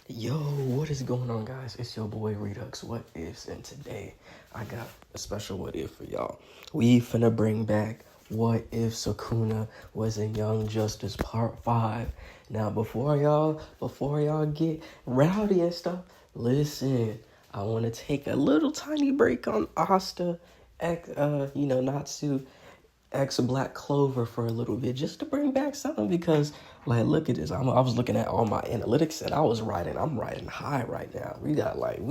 Yo, what is going on, guys? It's your boy Redux What Ifs, and today I got a special what if for y'all. We finna bring back What If Sukuna Was in Young Justice Part 5. Now, before y'all get rowdy and stuff, listen, I want to take a little tiny break on Asta, Natsu X Black Clover for a little bit just to bring back something because, like, look at this. I was looking at all my analytics and I'm riding high right now. We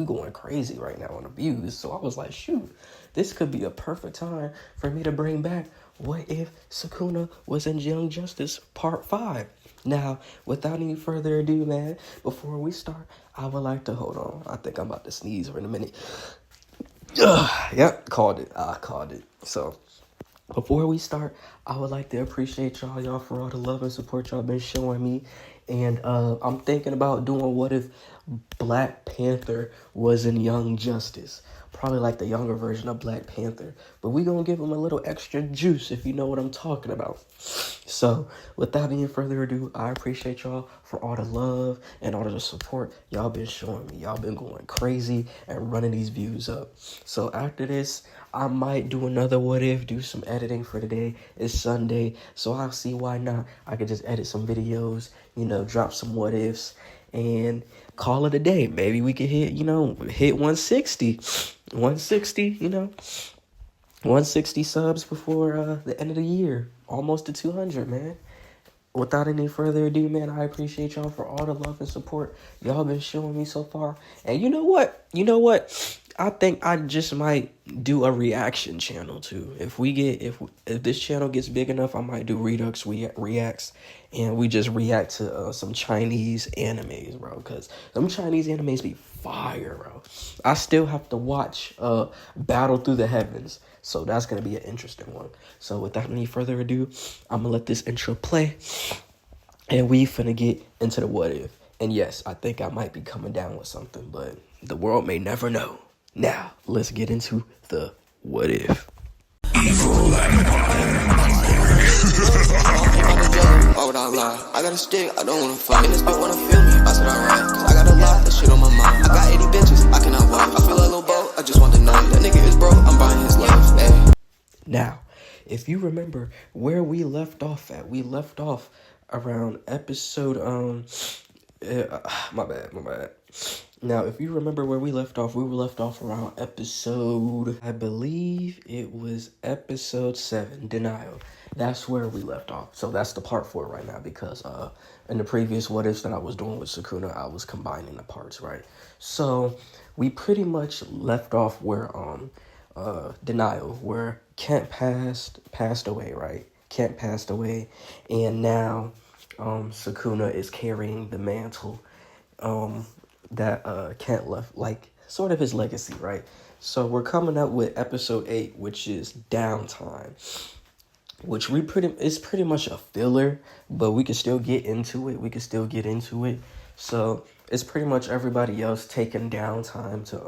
going crazy right now on the views. So I was like, shoot, this could be a perfect time for me to bring back What If Sukuna Was in Young Justice Part 5. Now, without any further ado, man, before we start, I would like to hold on. I think I'm about to sneeze for a minute. Yep, called it. I called it. So, before we start, I would like to appreciate y'all for all the love and support y'all been showing me. And I'm thinking about doing what if Black Panther was in Young Justice. Probably like the younger version of Black Panther. But we gonna give him a little extra juice if you know what I'm talking about. So, without any further ado, I appreciate y'all for all the love and all the support y'all been showing me. Y'all been going crazy and running these views up. So after this, I might do another what if, do some editing for today. It's Sunday, so I'll see why not. I could just edit some videos, drop some what ifs, and call it a day. Maybe we could hit 160. 160 subs before the end of the year. Almost to 200, man. Without any further ado, man, I appreciate y'all for all the love and support y'all been showing me so far. And you know what? I think I just might do a reaction channel too. If this channel gets big enough, I might do Redux reacts, and we just react to some Chinese animes, bro. Cause them Chinese animes be fire, bro. I still have to watch Battle Through the Heavens, so that's gonna be an interesting one. So without any further ado, I'm gonna let this intro play, and we finna get into the what if. And yes, I think I might be coming down with something, but the world may never know. Now, let's get into the what if. Why would I lie? I got a stick, I don't wanna fight. And this bitch wanna feel me, I said alright. Cause I got a lot of shit on my mind. I got 80 bitches, I cannot wife. I feel like a little boat, I just want the night. That nigga is broke, I'm buying his life. Ay. Now, if you remember where we left off at, we left off around episode, my bad. Now, if you remember where we left off around episode, I believe it was episode 7, Denial. That's where we left off. So that's the part 4 right now because in the previous what ifs that I was doing with Sukuna, I was combining the parts, right? So we pretty much left off where Denial, where Kent passed away, right? Kent passed away, and now Sukuna is carrying the mantle that Kent left, like sort of his legacy, right? So we're coming up with episode 8, which is Downtime, which is pretty much a filler, but we can still get into it. So it's pretty much everybody else taking downtime to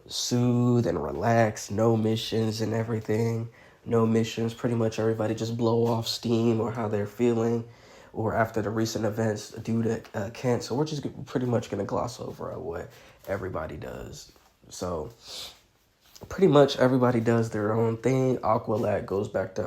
soothe and relax. No missions and everything. No missions. Pretty much everybody just blow off steam or how they're feeling, or after the recent events due to Kent. So we're just pretty much gonna gloss over what everybody does. So pretty much everybody does their own thing. Aqualad goes back to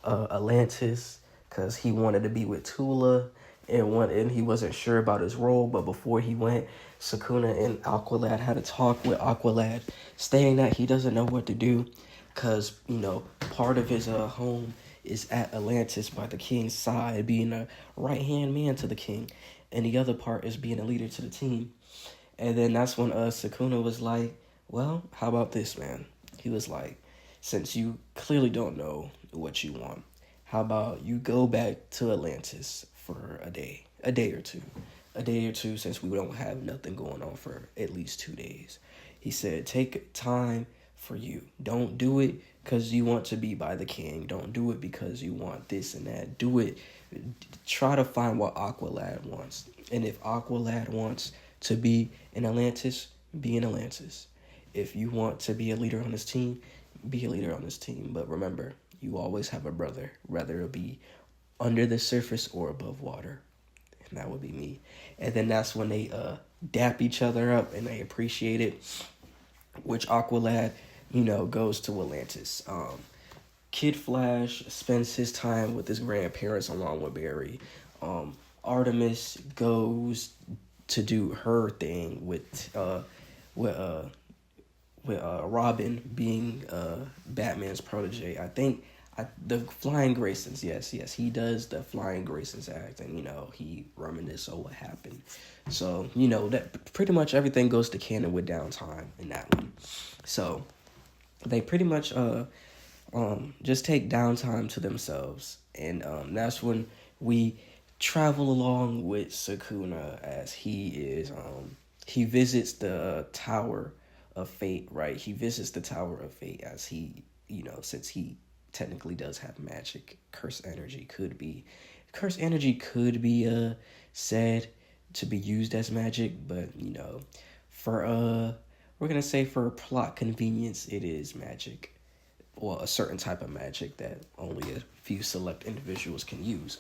Atlantis, because he wanted to be with Tula, and he wasn't sure about his role. But before he went, Sukuna and Aqualad had a talk with Aqualad, saying that he doesn't know what to do, because part of his home is at Atlantis by the king's side, being a right-hand man to the king, and the other part is being a leader to the team. And then that's when Sukuna was like, well, how about this, man? He was like, since you clearly don't know what you want, how about you go back to Atlantis for a day or two, since we don't have nothing going on for at least 2 days. He said, take time for you. Don't do it because you want to be by the king. Don't do it because you want this and that. Do it. Try to find what Aqualad wants. And if Aqualad wants to be in Atlantis, be in Atlantis. If you want to be a leader on this team, be a leader on this team. But remember, You always have a brother, whether it be under the surface or above water. And that would be me. And then that's when they dap each other up and they appreciate it, which Aqualad, goes to Atlantis. Kid Flash spends his time with his grandparents along with Barry. Artemis goes to do her thing with Robin being Batman's protege. I think the Flying Graysons, yes, he does the Flying Graysons act, and he reminisces on what happened. So that pretty much everything goes to canon with downtime in that one. So they pretty much just take downtime to themselves, and that's when we travel along with Sukuna as he visits the Tower of Fate, right? He visits the Tower of Fate as he, since he technically does have magic, cursed energy could be said to be used as magic, but for we're gonna say for plot convenience, it is magic. Well, a certain type of magic that only a few select individuals can use.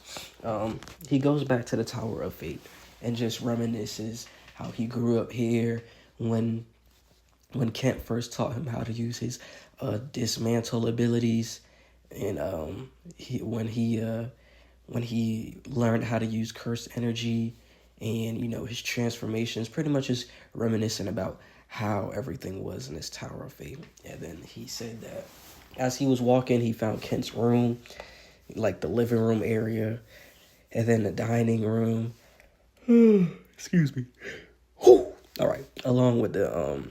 He goes back to the Tower of Fate and just reminisces how he grew up here when Kent first taught him how to use his dismantle abilities, and when he learned how to use cursed energy, and his transformations, pretty much just reminiscing about how everything was in this Tower of Fate. And then he said that as he was walking, he found Kent's room, like the living room area, and then the dining room. Excuse me. All right. Along with the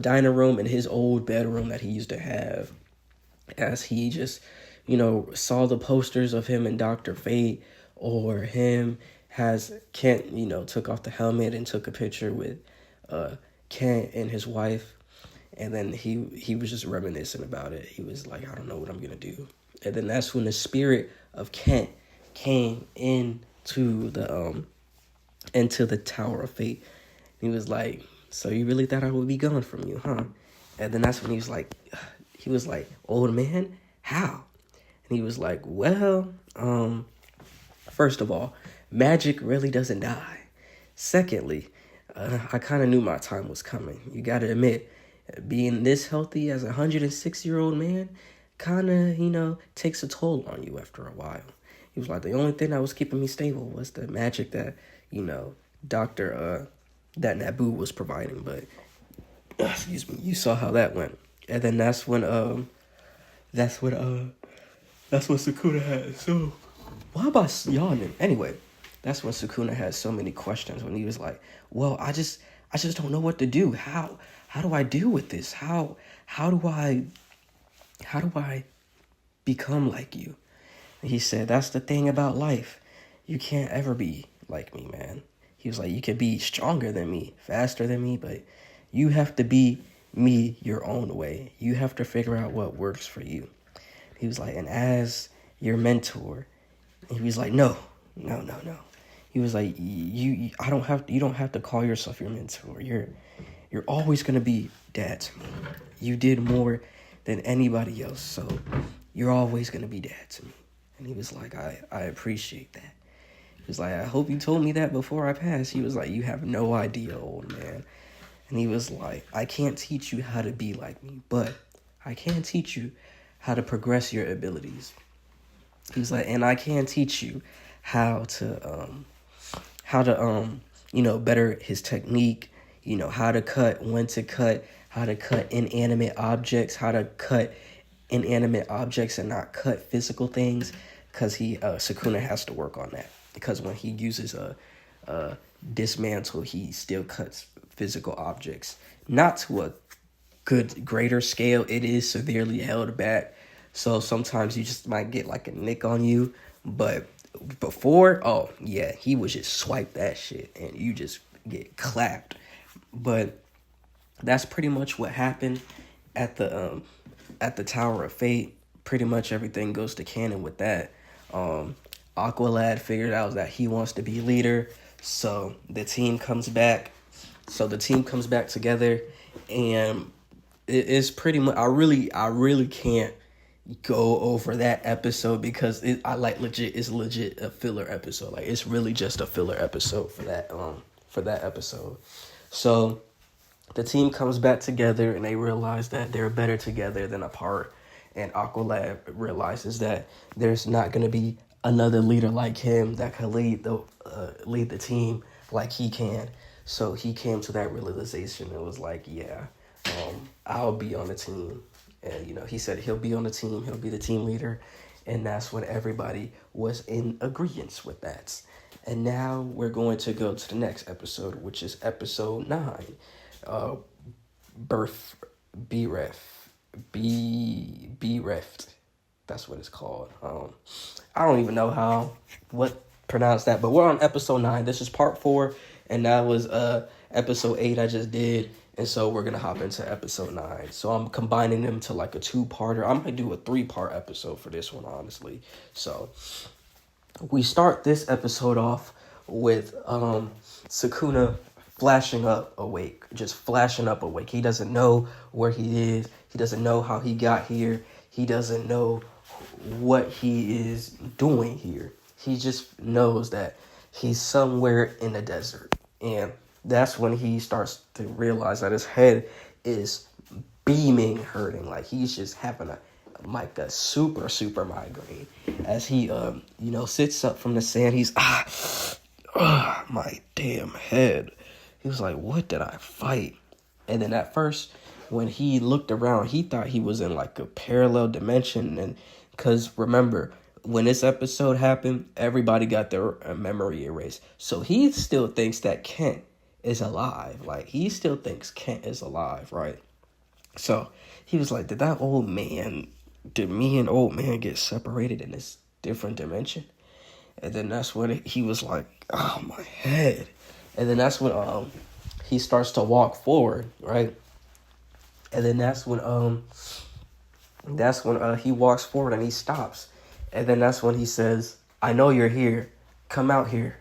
dining room and his old bedroom that he used to have, as he just saw the posters of him and Dr. Fate, or him has Kent took off the helmet and took a picture with Kent and his wife. And then he was just reminiscing about it. He was like, I don't know what I'm going to do. And then that's when the spirit of Kent came into the Tower of Fate. He was like, so you really thought I would be gone from you, huh? And then that's when he was like, old man, how? And he was like, well, first of all, magic really doesn't die. Secondly, I kind of knew my time was coming. You got to admit, being this healthy as a 106-year-old man kind of, takes a toll on you after a while. He was like, the only thing that was keeping me stable was the magic that, that Naboo was providing. But, excuse me, you saw how that went. And then that's when Sukuna had. So, why am I yawning? Anyway, that's when Sukuna had so many questions, when he was like, well, I just don't know what to do. How do I deal with this? How do I become like you? And he said, that's the thing about life. You can't ever be like me, man. He was like, you can be stronger than me, faster than me, but you have to be me your own way. You have to figure out what works for you. He was like, and as your mentor, he was like, no. He was like, you don't have to call yourself your mentor. You're always going to be dad to me. You did more than anybody else, so you're always going to be dad to me. And he was like, I appreciate that. He was like, I hope you told me that before I passed. He was like, you have no idea, old man. And he was like, I can't teach you how to be like me, but I can teach you how to progress your abilities. He was like, and I can teach you how to better his technique, how to cut, when to cut, how to cut inanimate objects, how to cut inanimate objects and not cut physical things, because Sukuna has to work on that, because when he uses a dismantle, he still cuts physical objects, not to a greater scale. It is severely held back, so sometimes you just might get like a nick on you, but before, oh yeah, he would just swipe that shit and you just get clapped. But that's pretty much what happened at the Tower of Fate. Pretty much everything goes to canon with that. Aqualad figured out that he wants to be leader, so the team comes back together, and it is pretty much, I really can't go over that episode because it's legit a filler episode. Like, it's really just a filler episode for that episode. So the team comes back together and they realize that they're better together than apart. And Aqualad realizes that there's not going to be another leader like him that could lead the team like he can. So he came to that realization and was like, yeah, I'll be on the team. And, he said he'll be on the team. He'll be the team leader. And that's when everybody was in agreement with that. And now we're going to go to the next episode, which is episode 9. Birth Bereft. That's what it's called. I don't even know what pronounce that, but we're on episode 9. This is part 4, and that was episode 8 I just did. And so we're going to hop into episode 9. So I'm combining them to like a 2-parter. I might do a 3-part episode for this one, honestly. So we start this episode off with Sukuna flashing up awake. He doesn't know where he is. He doesn't know how he got here. He doesn't know what he is doing here. He just knows that he's somewhere in the desert. And that's when he starts to realize that his head is beaming, hurting. Like, he's just having a super migraine. As he, sits up from the sand, he's, my damn head. He was like, what did I fight? And then at first, when he looked around, he thought he was in like a parallel dimension. And because remember, when this episode happened, everybody got their memory erased. So he still thinks that Kent is alive. Like, he still thinks Kent is alive, right? So he was like, did me and old man get separated in this different dimension? And then that's when he was like, oh, my head. And then that's when he starts to walk forward, right? And then that's when he walks forward and he stops. And then that's when he says, I know you're here. Come out here.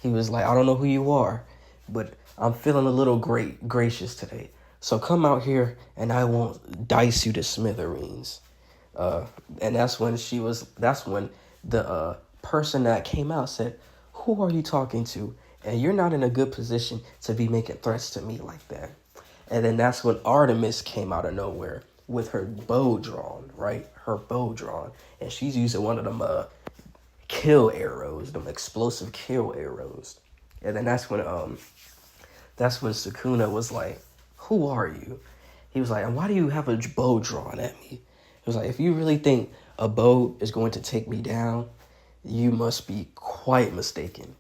He was like, I don't know who you are, but I'm feeling a little gracious today. So come out here and I won't dice you to smithereens. And that's when the person that came out said, who are you talking to? And you're not in a good position to be making threats to me like that. And then that's when Artemis came out of nowhere with her bow drawn, right? Her bow drawn. And she's using one of them kill arrows, them explosive kill arrows. And then that's when Sukuna was like, who are you? He was like, and why do you have a bow drawn at me? He was like, if you really think a bow is going to take me down, you must be quite mistaken.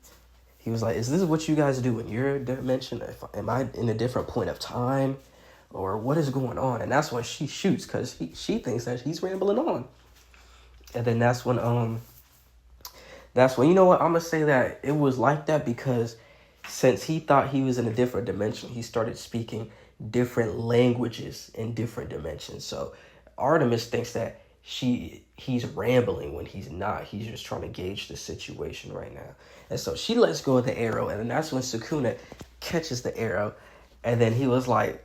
He was like, is this what you guys do in your dimension? Am I in a different point of time? Or what is going on? And that's when she shoots because she thinks that he's rambling on. And then that's when, you know what? I'm going to say that it was like that because since he thought he was in a different dimension, he started speaking different languages in different dimensions. So Artemis thinks that he's rambling when he's not. He's just trying to gauge the situation right now. And so she lets go of the arrow, and then that's when Sukuna catches the arrow, and then he was like,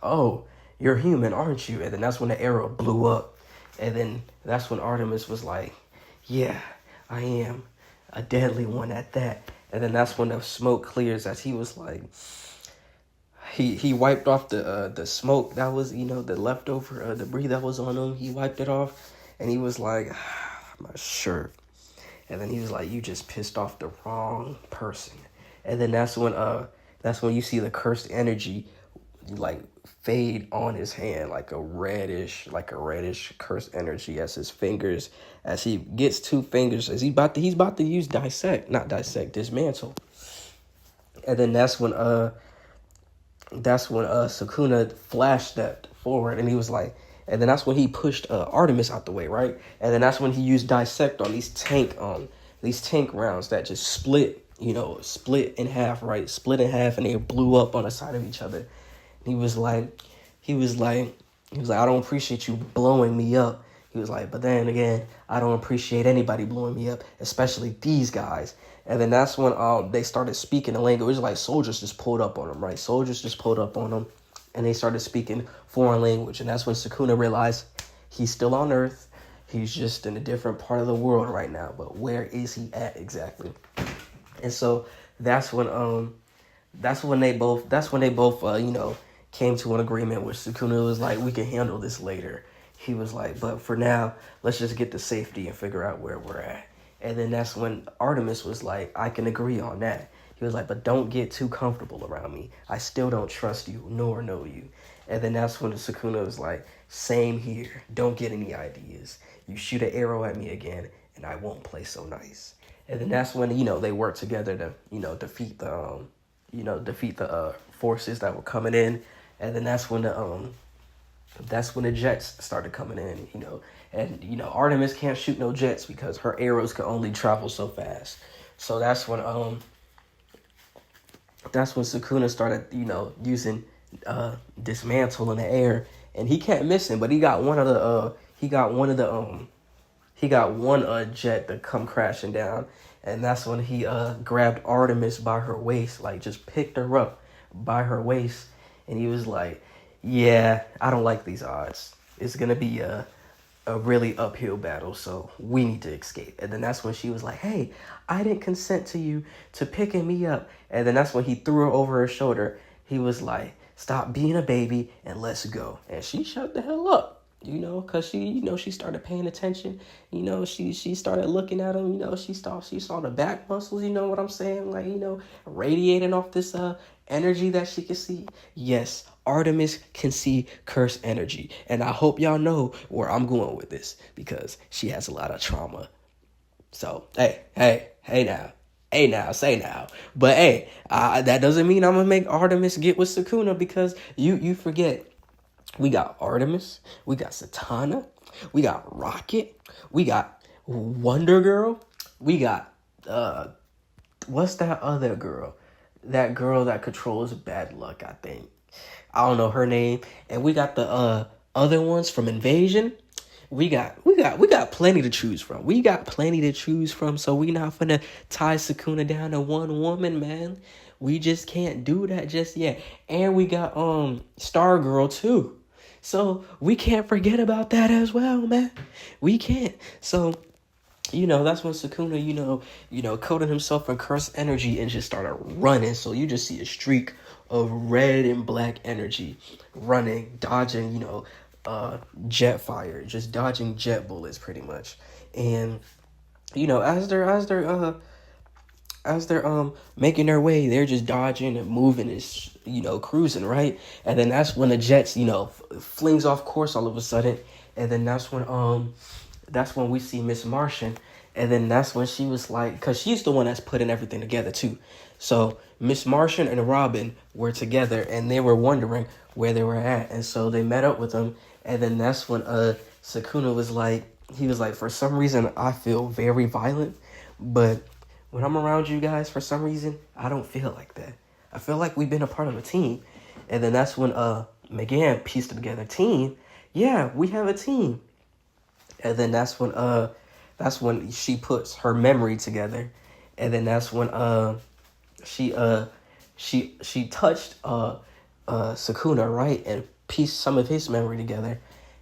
oh, you're human, aren't you? And then that's when the arrow blew up. And then that's when Artemis was like, yeah, I am a deadly one at that. And then that's when the smoke clears, as he was like, he wiped off the smoke that was, the leftover debris that was on him. He wiped it off, and he was like, my shirt. And then he was like, you just pissed off the wrong person. And then that's when you see the cursed energy like fade on his hand, like a reddish cursed energy as he gets 2 fingers, as he's about to use dismantle. And then that's when Sukuna flash stepped forward, and he was like, and then that's when he pushed Artemis out the way, right? And then that's when he used dissect on these tank rounds that just split in half, right? Split in half, and they blew up on the side of each other. He was like, I don't appreciate you blowing me up. He was like, but then again, I don't appreciate anybody blowing me up, especially these guys. And then that's when they started speaking the language. It was like soldiers just pulled up on them, right? Soldiers just pulled up on them, and they started speaking foreign language. And that's when Sukuna realized He's still on Earth. He's just in a different part of the world right now. But where is he at exactly? And so that's when they both came to an agreement where Sukuna was like, we can handle this later. He was like, but for now, let's just get to safety and figure out where we're at. And then that's when Artemis was like, I can agree on that. He was like, but don't get too comfortable around me. I still don't trust you nor know you. And then that's when Sukuna was like, same here. Don't get any ideas. You shoot an arrow at me again, and I won't play so nice. And then that's when, they worked together to, defeat the forces that were coming in. And then that's when the jets started coming in, and Artemis can't shoot no jets because her arrows can only travel so fast. So that's when Sukuna started, using dismantle in the air, and he kept missing, but he got one jet to come crashing down, and that's when he grabbed Artemis by her waist, like just picked her up by her waist, and he was like, yeah, I don't like these odds. It's gonna be a really uphill battle, so we need to escape. And then that's when she was like, hey, I didn't consent to you to picking me up. And then that's when he threw her over her shoulder. He was like, stop being a baby and let's go. And she shut the hell up, because she started paying attention. She started looking at him. She saw the back muscles, you know what I'm saying? Like, radiating off this energy that she could see. Yes, Artemis can see curse energy. And I hope y'all know where I'm going with this, because she has a lot of trauma. So, hey now, say now. But hey, that doesn't mean I'm going to make Artemis get with Sukuna, because you forget. We got Artemis, we got Satana, we got Rocket, we got Wonder Girl, we got, what's that other girl? That girl that controls bad luck, I think. I don't know her name. And we got the other ones from Invasion. We got plenty to choose from. So we not finna tie Sukuna down to one woman, man. We just can't do that just yet. And we got Stargirl too. So we can't forget about that as well, man. We can't. So that's when Sukuna, coated himself in cursed energy and just started running. So you just see a streak of red and black energy running, dodging, jet fire, just dodging jet bullets pretty much. And, as they're making their way, they're just dodging and moving and, cruising, right? And then that's when the jets, flings off course all of a sudden. And then that's when we see Miss Martian. And then that's when she was like, because she's the one that's putting everything together too. So Miss Martian and Robin were together, and they were wondering where they were at. And so they met up with them. And then that's when Sukuna was like, for some reason, I feel very violent. But when I'm around you guys, for some reason, I don't feel like that. I feel like we've been a part of a team. And then that's when McGann pieced together team. Yeah, we have a team. And then that's when she puts her memory together. And then that's when she touched Sukuna, right, and pieced some of his memory together.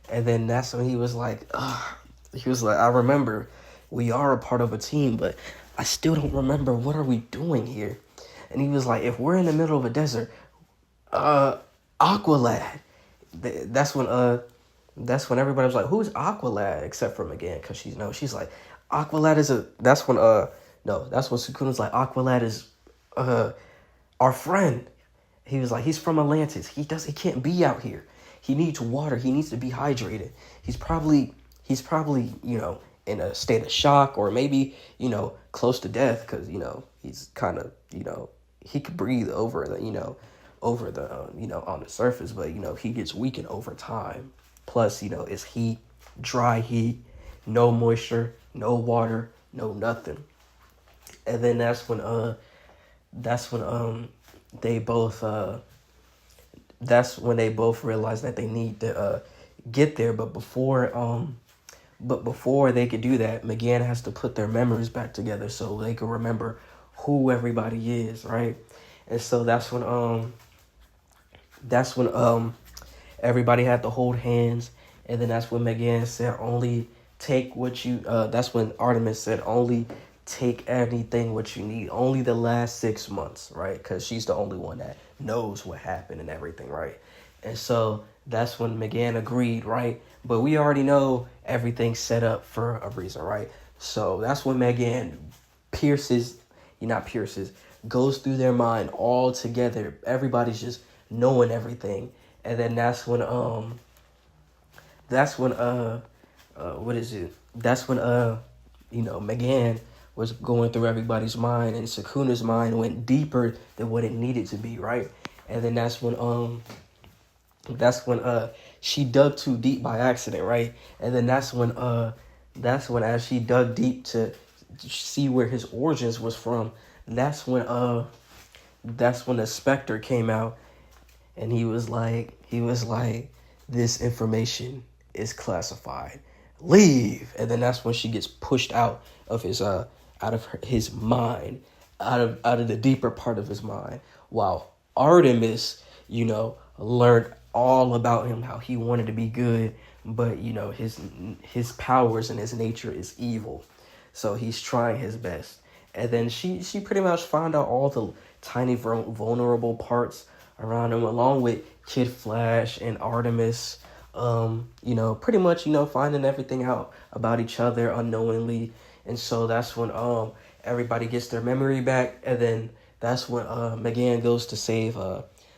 And then that's when he was like, I remember we are a part of a team, but I still don't remember what are we doing here. And he was like, if we're in the middle of a desert, Aqualad. That's when everybody was like, who's Aqualad? Except for McGann, because she's like, Aqualad is that's when Sukuna's like, Aqualad is our friend. He was like, he's from Atlantis. He can't be out here. He needs water. He needs to be hydrated. He's probably, in a state of shock, or maybe, close to death, because, he's kind of, he could breathe over the, on the surface, but, he gets weakened over time. Plus, it's heat, dry heat, no moisture, no water, no nothing. And then that's when they both realized that they need to get there. But before they could do that, McGann has to put their memories back together so they can remember who everybody is, right? And so that's when everybody had to hold hands, And then that's when Megan said, only take what you, that's when Artemis said, only take anything what you need. Only the last 6 months, right? Because she's the only one that knows what happened and everything, right? And so that's when Megan agreed, right? But we already know everything's set up for a reason, right? So that's when Megan goes through their mind all together. Everybody's just knowing everything. And then that's when what is it? That's when Megan was going through everybody's mind, and Sukuna's mind went deeper than what it needed to be, right? And then that's when she dug too deep by accident, right? And then that's when as she dug deep to see where his origins was from, that's when the Spectre came out, and he was like, this information is classified. Leave. And then that's when she gets pushed out of his mind, out of the deeper part of his mind. While Artemis, learned all about him, how he wanted to be good, but his powers and his nature is evil. So he's trying his best. And then she pretty much found out all the tiny vulnerable parts around him, along with Kid Flash and Artemis. Pretty much, finding everything out about each other unknowingly. And so that's when everybody gets their memory back. And then that's when Megan goes to save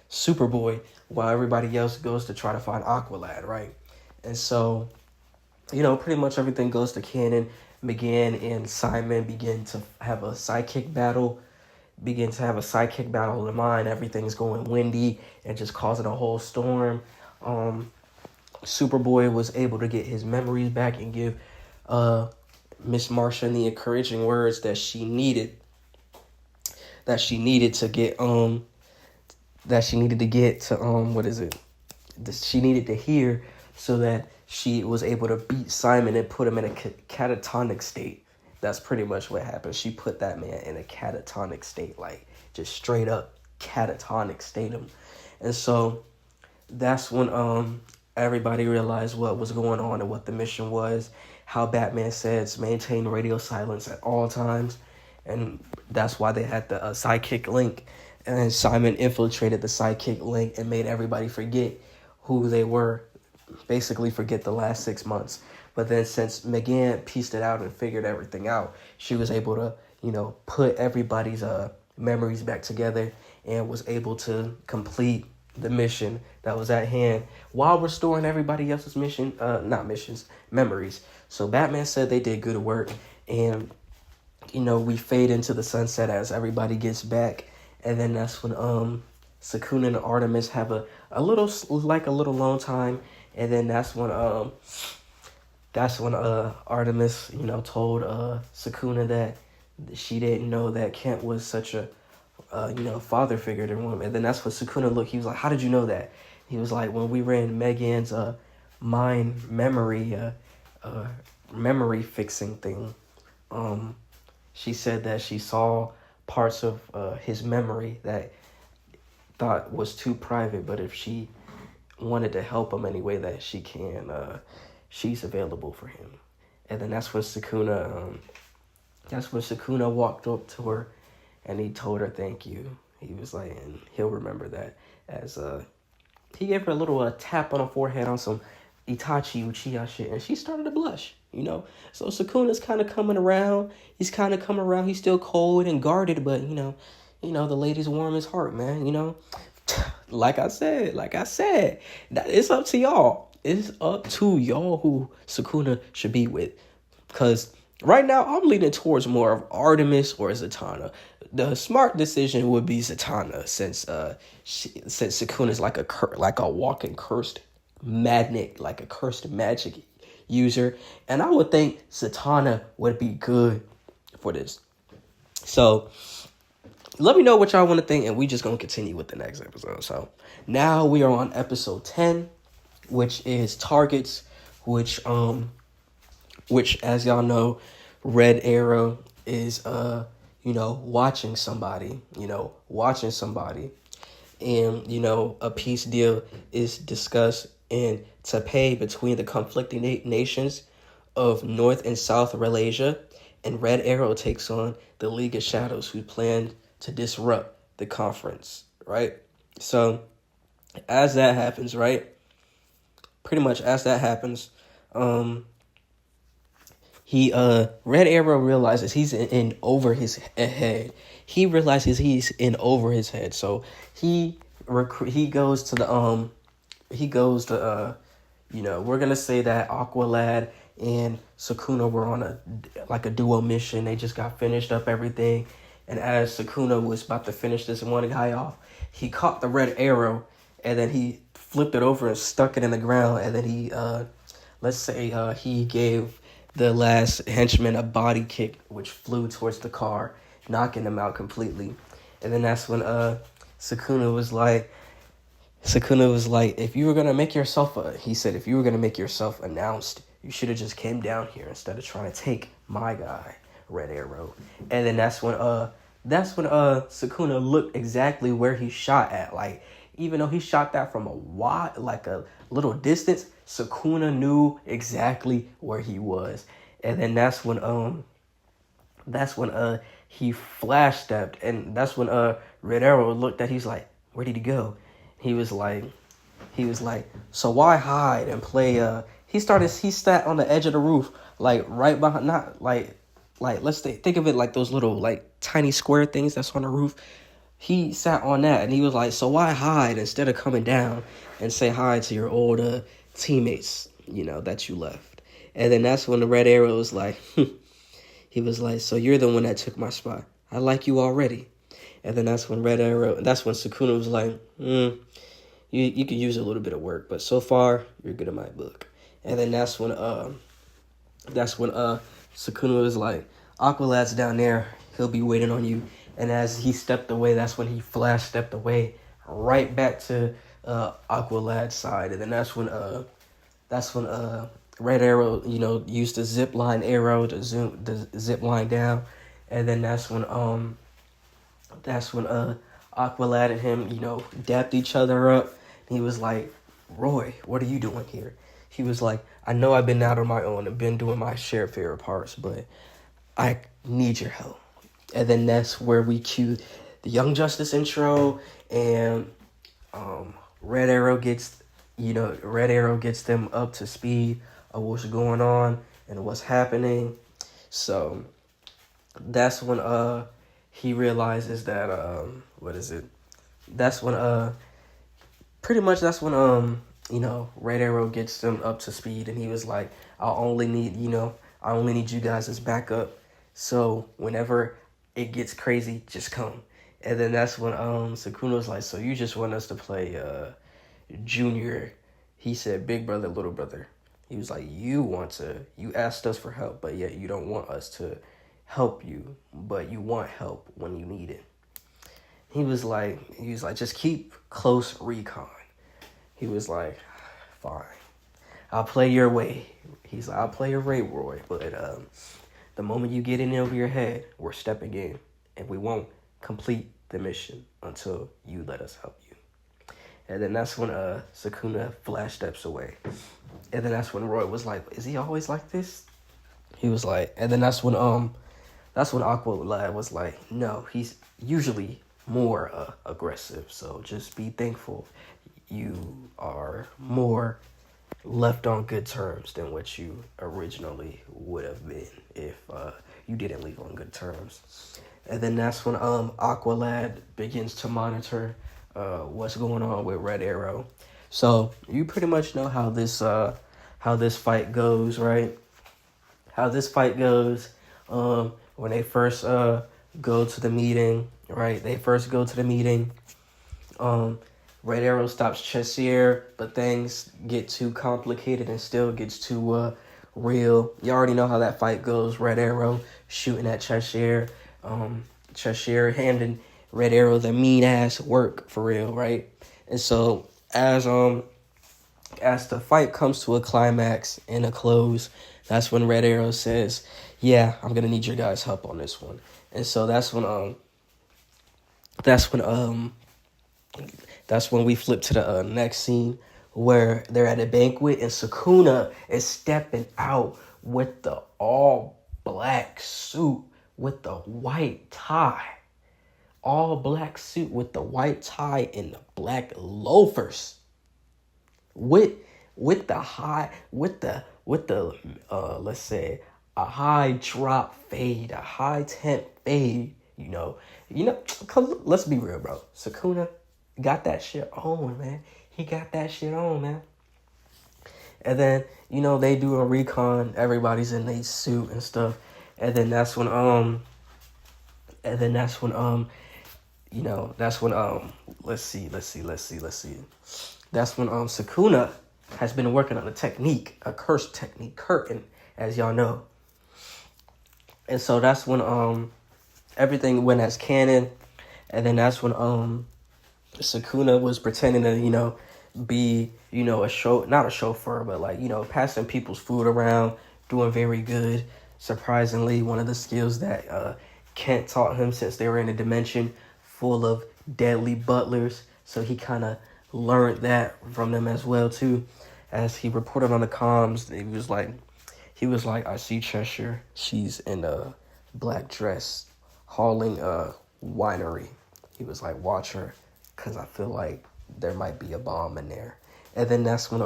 Superboy, while everybody else goes to try to find Aqualad, right? And so, pretty much everything goes to canon. Megan and Simon begin to have a sidekick battle. In the mind. Everything's going windy and just causing a whole storm. Superboy was able to get his memories back and give Miss Martian the encouraging words that she needed to get she needed to hear, so that she was able to beat Simon and put him in a catatonic state. That's pretty much what happened. She put that man in a catatonic state, like just straight up catatonic state. And so that's when everybody realized what was going on and what the mission was. How Batman says maintain radio silence at all times, and that's why they had the sidekick link. And then Simon infiltrated the sidekick link and made everybody forget who they were, basically forget the last 6 months. But then since Megan pieced it out and figured everything out, she was able to, put everybody's memories back together and was able to complete the mission that was at hand while restoring everybody else's memories. So Batman said they did good work, and, we fade into the sunset as everybody gets back. And then that's when Sukuna and Artemis have a little lone time. And then that's when Artemis, told Sukuna that she didn't know that Kent was such a father figure to him. And then that's when Sukuna looked. He was like, "How did you know that?" He was like, "When we ran Megan's mind memory fixing thing, she said that she saw parts of his memory that thought was too private, but if she wanted to help him any way that she can, she's available for him." And then that's when Sukuna walked up to her, and he told her thank you. He was like, and he'll remember that, as he gave her a little tap on the forehead on some Itachi Uchiha shit, and she started to blush, So Sukuna's kind of coming around. He's kind of coming around. He's still cold and guarded, but the lady's warm his heart, man. Like I said, that it's up to y'all. It's up to y'all who Sukuna should be with, because right now I'm leaning towards more of Artemis or Zatanna. The smart decision would be Zatanna, since Sukuna's like a walking cursed magnet, like a cursed magic user, and I would think Zatanna would be good for this. So let me know what y'all want to think, and we just gonna continue with the next episode. So now we are on episode 10, which is Targets, which as y'all know, Red Arrow is watching somebody, and a peace deal is discussed and to pay between the conflicting nations of North and South Ralasia, and Red Arrow takes on the League of Shadows, who plan to disrupt the conference, right? So, as that happens, right? Pretty much as that happens, Red Arrow realizes he's in over his head. He realizes he's in over his head, so he goes to the we're gonna say that Aqualad and Sukuna were on a duo mission. They just got finished up everything, and as Sukuna was about to finish this one guy off, he caught the red arrow, and then he flipped it over and stuck it in the ground, and then he he gave the last henchman a body kick, which flew towards the car, knocking him out completely. And then that's when Sukuna was like, if you were gonna make yourself announced, you should have just came down here instead of trying to take my guy, Red Arrow. And then that's when Sukuna looked exactly where he shot at. Like, even though he shot that from a little distance, Sukuna knew exactly where he was. And then that's when he flash stepped, and that's when Red Arrow looked at. He's like, where did he go? He was like, so why hide and play? He sat on the edge of the roof, like right behind, not like let's think of it like those little like tiny square things that's on the roof. He sat on that, and he was like, so why hide instead of coming down and say hi to your old teammates, that you left? And then that's when the Red Arrow was like, he was like, so you're the one that took my spot. I like you already. And then that's when Sukuna was like, you could use a little bit of work, but so far you're good in my book. And then that's when Sukuna was like, Aqualad's down there, he'll be waiting on you. And as he stepped away, that's when he flash stepped away right back to Aqualad's side. And then that's when Red Arrow, used the zip line arrow to zoom the zip line down. And then that's when Aqualad and him, dapped each other up. And he was like, Roy, what are you doing here? He was like, I know I've been out on my own and been doing my share of favorite parts, but I need your help. And then that's where we cue the Young Justice intro, and Red Arrow gets them up to speed of what's going on and what's happening. So that's when he realizes that Red Arrow gets them up to speed, and he was like, I only need you guys as backup. So whenever it gets crazy, just come. And then that's when Sukuna was like, so you just want us to play Junior? He said, big brother, little brother. He was like, you asked us for help, but yet you don't want us to help you, but you want help when you need it. He was like, just keep close recon. He was like, fine, I'll play your way. He's like, I'll play your way, Roy, but the moment you get in over your head, we're stepping in, and we won't complete the mission until you let us help you. And then that's when Sukuna flash steps away. And then that's when Roy was like, is he always like this? He was like, and then that's when Aqualad was like, no, he's usually more aggressive, so just be thankful you are more left on good terms than what you originally would have been if you didn't leave on good terms. And then that's when Aqualad begins to monitor what's going on with Red Arrow. So you pretty much know how this fight goes, right? How this fight goes when they first go to the meeting, right? Red Arrow stops Cheshire, but things get too complicated and still gets too real. You already know how that fight goes. Red Arrow shooting at Cheshire. Cheshire handing Red Arrow the mean ass work for real, right? And so as the fight comes to a climax and a close, that's when Red Arrow says, yeah, I'm gonna need your guys' help on this one. And so that's when we flip to the next scene where they're at a banquet and Sukuna is stepping out with the all black suit with the white tie. All black suit with the white tie and the black loafers. With the high with the let's say a high drop fade, a high temp fade, cause let's be real, bro. Sukuna got that shit on, man. He got that shit on, man. And then, they do a recon, everybody's in their suit and stuff. And then that's when let's see. That's when Sukuna has been working on a curse technique, curtain, as y'all know. And so that's when everything went as canon. And then that's when Sukuna was pretending to, be, not a chauffeur, but passing people's food around, doing very good. Surprisingly, one of the skills that Kent taught him, since they were in a dimension full of deadly butlers. So he kind of learned that from them as well too. As he reported on the comms, he was like, I see Cheshire. She's in a black dress, hauling a winery. He was like, watch her, cause I feel like there might be a bomb in there. And then that's when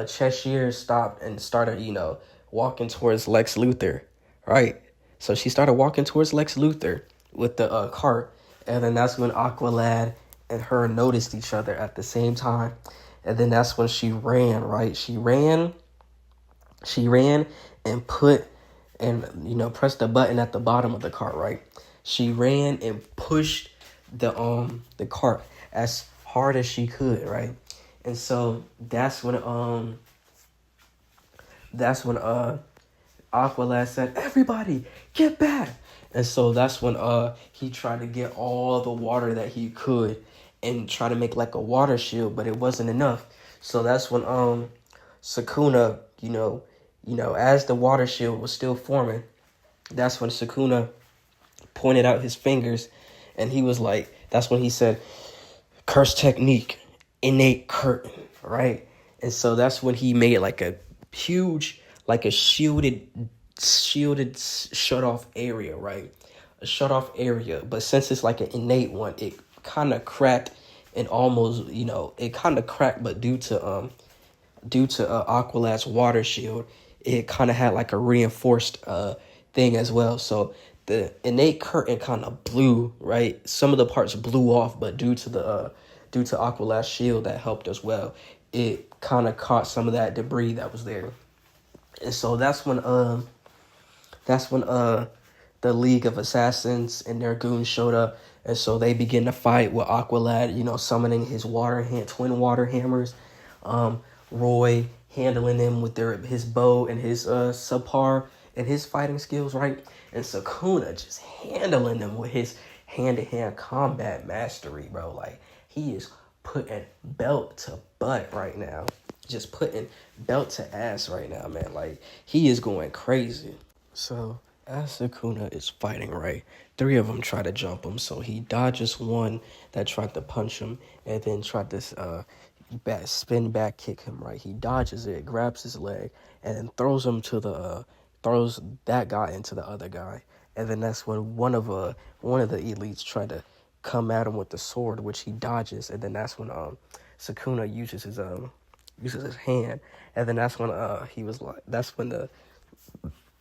Cheshire stopped and started, walking towards Lex Luthor, right? So she started walking towards Lex Luthor with the cart. And then that's when Aqualad and her noticed each other at the same time. And then that's when she ran, right? She ran and pressed the button at the bottom of the cart, right? She ran and pushed the cart as hard as she could, right? And so that's when Aqualad said, everybody, get back. And so that's when he tried to get all the water that he could and try to make like a water shield, but it wasn't enough. So that's when Sukuna, as the water shield was still forming, that's when Sukuna pointed out his fingers, and he was like, that's when he said, curse technique, innate curtain, right? And so that's when he made like a huge, like a shielded shut off area, right? A shut off area. But since it's like an innate one, it kind of cracked and almost, it kind of cracked, but due to Aqualad's water shield, it kind of had like a reinforced thing as well. So the innate curtain kind of blew, right? Some of the parts blew off, but due to Aqualad's shield that helped as well, it kind of caught some of that debris that was there. And so that's when the League of Assassins and their goons showed up. And so they begin to fight with Aqualad, summoning his twin water hammers. Roy handling them with his bow and his subpar and his fighting skills, right? And Sukuna just handling them with his hand-to-hand combat mastery, bro. Like, he is putting belt to butt right now. Just putting belt to ass right now, man. Like, he is going crazy. So, as Sukuna is fighting, right, 3 of them try to jump him. So he dodges one that tried to punch him and then tried to spin back kick him, right? He dodges it, grabs his leg, and then throws that guy into the other guy. And then that's when one of the elites tried to come at him with the sword, which he dodges. And then that's when Sukuna uses his hand. And then that's when that's when the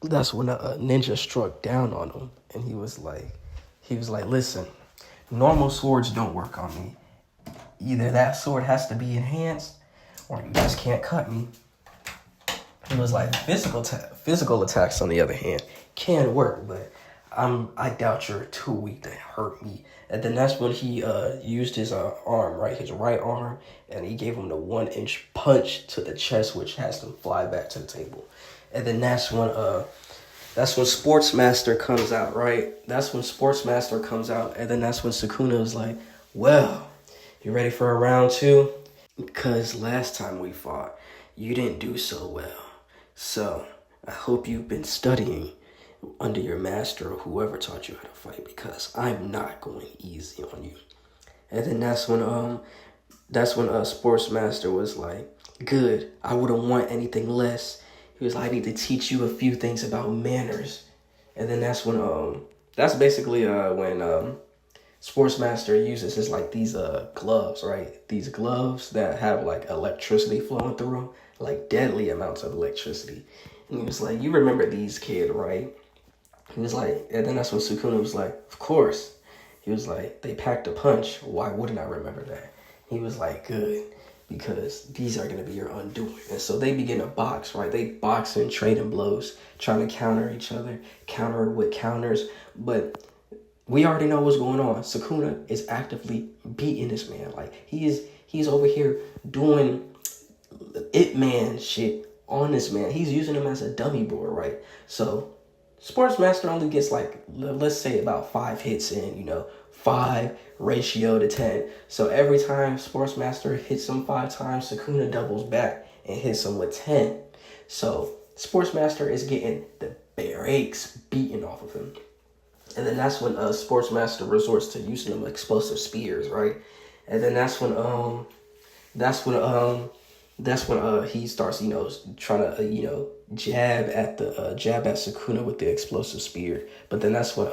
ninja struck down on him, and he was like, listen, normal swords don't work on me. Either that sword has to be enhanced, or you guys can't cut me. It was like physical attacks, on the other hand, can work, but I doubt you're too weak to hurt me. And then that's when he used his arm, right, his right arm, and he gave him the 1-inch punch to the chest, which has him fly back to the table. And then that's when Sportsmaster comes out, right? That's when Sportsmaster comes out, and then that's when Sukuna was like, well, you ready for a round 2? Because last time we fought, you didn't do so well. So, I hope you've been studying under your master or whoever taught you how to fight, because I'm not going easy on you. And then that's when Sportsmaster was like, good, I wouldn't want anything less. He was like, I need to teach you a few things about manners. And then that's basically when Sportsmaster uses his like these gloves, right? These gloves that have like electricity flowing through them, like deadly amounts of electricity. And he was like, you remember these, kid, right? He was like, and then that's when Sukuna was like, of course. He was like, they packed a punch. Why wouldn't I remember that? He was like, good, because these are going to be your undoing. And so they begin to box, right? They box and trading blows, trying to counter each other, counter with counters. But we already know what's going on. Sukuna is actively beating this man. Like, he's over here doing it man shit on this man. He's using him as a dummy board, right? So Sportsmaster only gets like, let's say about 5 hits in, 5 ratio to 10. So every time Sportsmaster hits him 5 times, Sukuna doubles back and hits him with 10. So Sportsmaster is getting the brakes beaten off of him. And then that's when Sportsmaster resorts to using them explosive spears, right? And then that's when he starts, trying to, jab at Sukuna with the explosive spear. But then that's when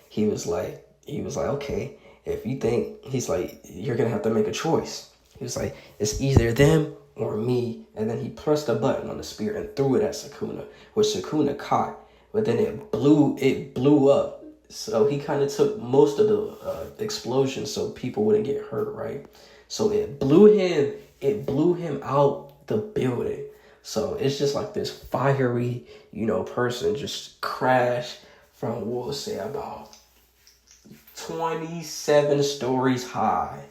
he was like, okay, if you think, he's like, you're gonna have to make a choice. He was like, it's either them or me. And then he pressed a button on the spear and threw it at Sukuna, which Sukuna caught. But then it blew up. So he kind of took most of the explosion so people wouldn't get hurt, right? So it blew him out the building. So it's just like this fiery, person just crashed from, we'll say, about 27 stories high.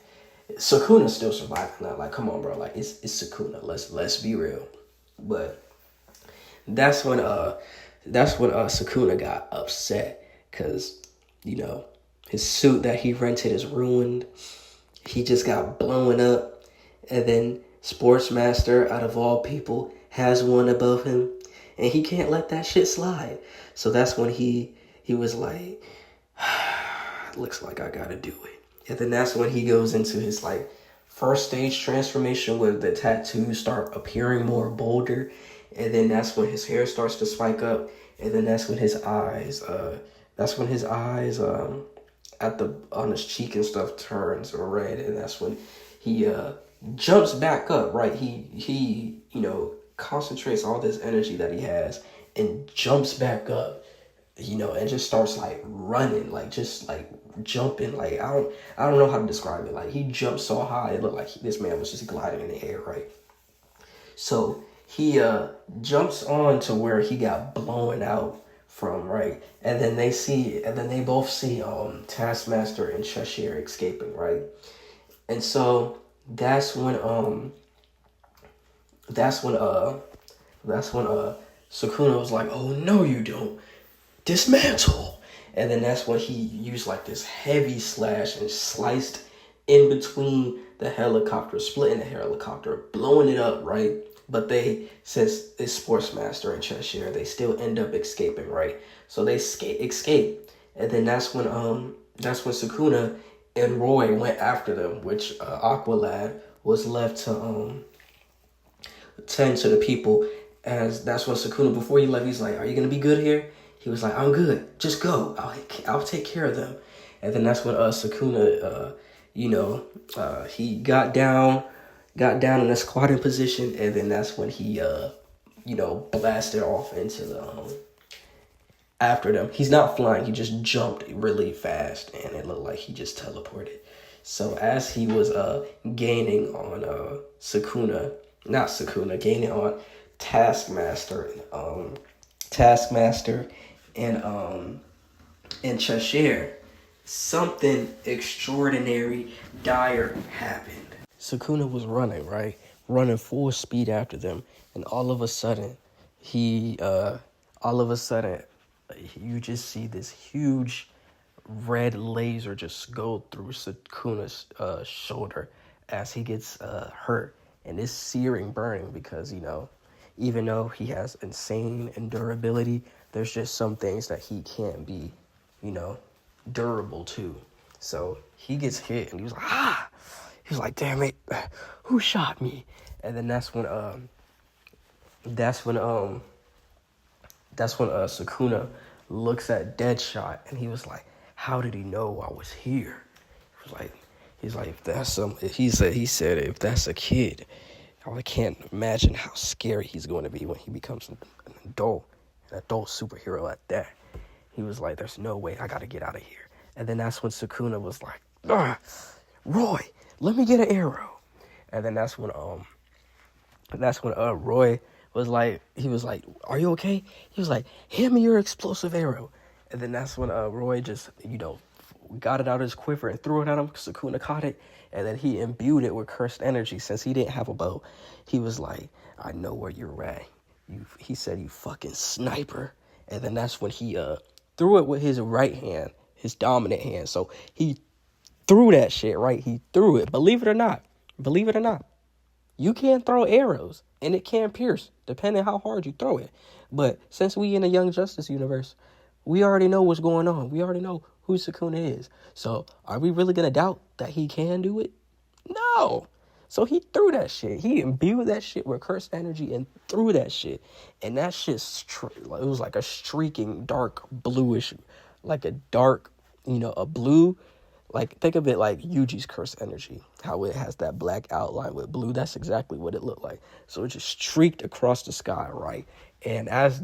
Sukuna's still surviving that. Like, come on, bro. Like, it's Sukuna. Let's be real. But that's when Sukuna got upset because, his suit that he rented is ruined. He just got blown up. And then Sportsmaster, out of all people, has one above him. And he can't let that shit slide. So that's when he was like, looks like I gotta do it. And then that's when he goes into his like first stage transformation where the tattoos start appearing more bolder. And then that's when his hair starts to spike up. And then that's when his eyes on his cheek and stuff turns red. And that's when he jumps back up, right? He concentrates all this energy that he has and jumps back up, and just starts like running, like just like jumping, like I don't know how to describe it. Like he jumped so high, it looked like this man was just gliding in the air, right? So he jumps on to where he got blown out from, right? And then they both see Taskmaster and Cheshire escaping, right? And so that's when Sukuna was like, oh no you don't, dismantle. And then that's when he used like this heavy slash and sliced in between the helicopter, splitting the helicopter, blowing it up, right? But since it's Sportsmaster and Cheshire, they still end up escaping, right? So they escape. And then that's when Sukuna and Roy went after them, which Aqualad was left to tend to the people. As that's when Sukuna, before he left, he's like, are you gonna be good here? He was like, I'm good, just go, I'll take care of them. And then that's when Sukuna he got down in a squatting position. And then that's when he blasted off into the after them. He's not flying, he just jumped really fast, and it looked like he just teleported. So as he was gaining on gaining on Taskmaster and Cheshire, something extraordinary, dire happened. Sukuna was running, right? Running full speed after them, and all of a sudden, you just see this huge red laser just go through Sukuna's shoulder as he gets hurt, and it's searing, burning, because even though he has insane endurability, there's just some things that he can't be durable to. So he gets hit, and he was like, ah. He was like, damn it, who shot me? And then that's when Sukuna looks at Deadshot, and he was like, how did he know I was here? He's like, if that's he said, if that's a kid, I can't imagine how scary he's going to be when he becomes an adult superhero at that. He was like, there's no way, I got to get out of here. And then that's when Sukuna was like, Roy, let me get an arrow. And then that's when Roy was like, he was like, are you okay? He was like, hand me your explosive arrow. And then that's when Roy just, got it out of his quiver and threw it at him. Sukuna caught it, and then he imbued it with cursed energy. Since he didn't have a bow, he was like, I know where you're at. He said, you fucking sniper. And then that's when he threw it with his right hand, his dominant hand. So he threw that shit, right? He threw it. Believe it or not, you can throw arrows, and it can pierce, depending how hard you throw it. But since we in a Young Justice universe, we already know what's going on. We already know who Sukuna is. So are we really going to doubt that he can do it? No. So he threw that shit. He imbued that shit with cursed energy and threw that shit. And that shit, it was like a streaking dark bluish, like a dark, a blue. Like, think of it like Yuji's cursed energy, how it has that black outline with blue. That's exactly what it looked like. So it just streaked across the sky, right? And as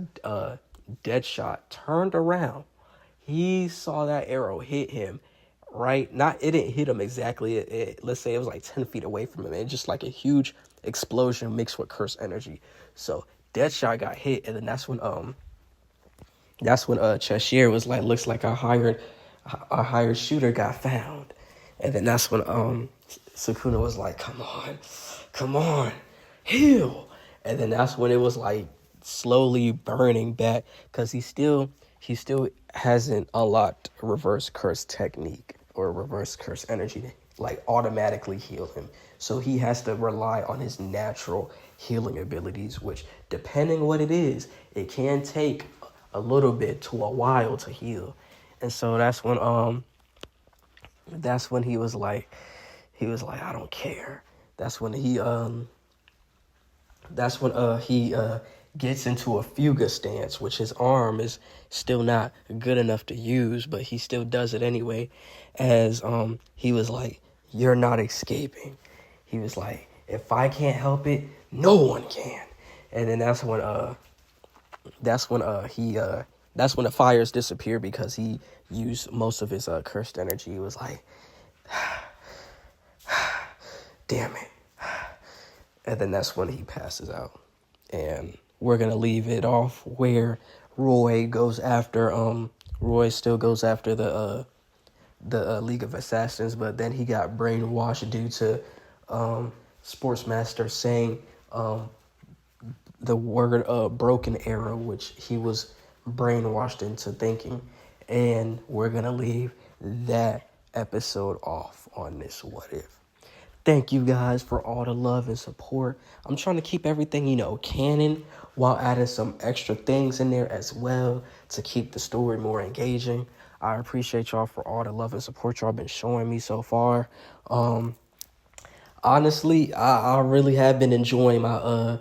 Deadshot turned around, he saw that arrow hit him, right? It didn't hit him exactly. Let's say it was like 10 feet away from him. It's just like a huge explosion mixed with cursed energy. So Deadshot got hit, and then that's when Cheshire was like, looks like our hired shooter got found. And then that's when Sukuna was like, come on, heal. And then that's when it was like slowly burning back, because he still hasn't unlocked reverse curse technique or reverse curse energy to like automatically heal him. So he has to rely on his natural healing abilities, which, depending what it is, it can take a little bit to a while to heal. And so that's when he was like, I don't care. That's when he gets into a fuga stance, which his arm is still not good enough to use, but he still does it anyway, as he was like, you're not escaping. He was like, if I can't help it, no one can. And then that's when the fires disappear, because he used most of his cursed energy. He was like, damn it. And then that's when he passes out. And we're going to leave it off where Roy still goes after the League of Assassins, but then he got brainwashed due to Sportsmaster saying the word broken arrow, which he was brainwashed into thinking. And we're going to leave that episode off on this What If. Thank you guys for all the love and support. I'm trying to keep everything, canon, while adding some extra things in there as well to keep the story more engaging. I appreciate y'all for all the love and support y'all been showing me so far. Honestly, I really have been enjoying the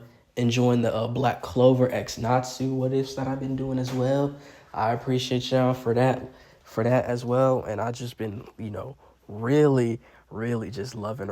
Black Clover X Natsu What Ifs that I've been doing as well. I appreciate y'all for that as well. And I just been, really just loving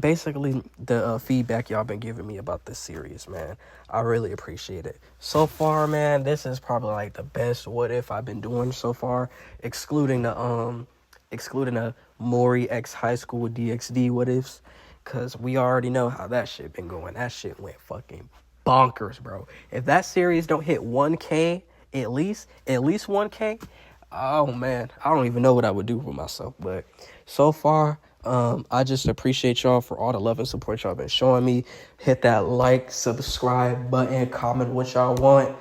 basically the feedback y'all been giving me about this series, man. I really appreciate it. So far, man, this is probably like the best What If I've been doing so far, excluding the Mori X High School DxD What Ifs, because we already know how that shit been going. That shit went fucking bonkers, bro. If that series don't hit 1K, at least 1K, oh man, I don't even know what I would do with myself. But so far, I just appreciate y'all for all the love and support y'all been showing me. Hit that like, subscribe button, comment what y'all want.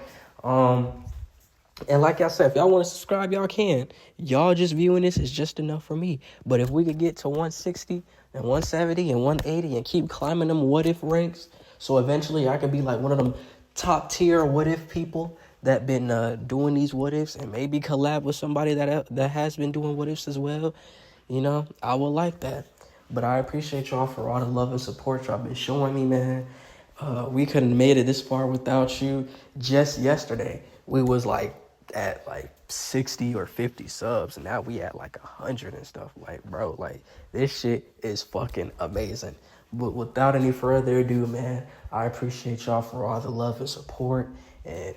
And like I said, if y'all want to subscribe, y'all can. Y'all just viewing this is just enough for me. But if we could get to 160 and 170 and 180 and keep climbing them What If ranks, so eventually I could be like one of them top tier What If people, that been doing these what ifs and maybe collab with somebody that has been doing what ifs as well, you know, I would like that. But I appreciate y'all for all the love and support y'all been showing me, man. We couldn't have made it this far without you. Just yesterday, we was like at like 60 or 50 subs, and now we at like 100 and stuff. Like, bro, like this shit is fucking amazing. But without any further ado, man, I appreciate y'all for all the love and support. And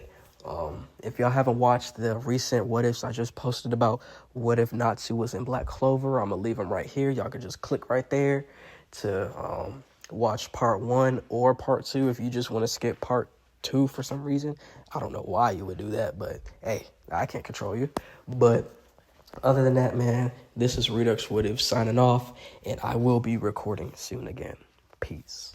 if y'all haven't watched the recent what ifs I just posted about what if Natsu was in Black Clover, I'm gonna leave them right here. Y'all can just click right there to watch part 1 or part 2 if you just want to skip part 2 for some reason. I don't know why you would do that, but hey, I can't control you. But other than that, man, this is Redux What If signing off, and I will be recording soon again. Peace.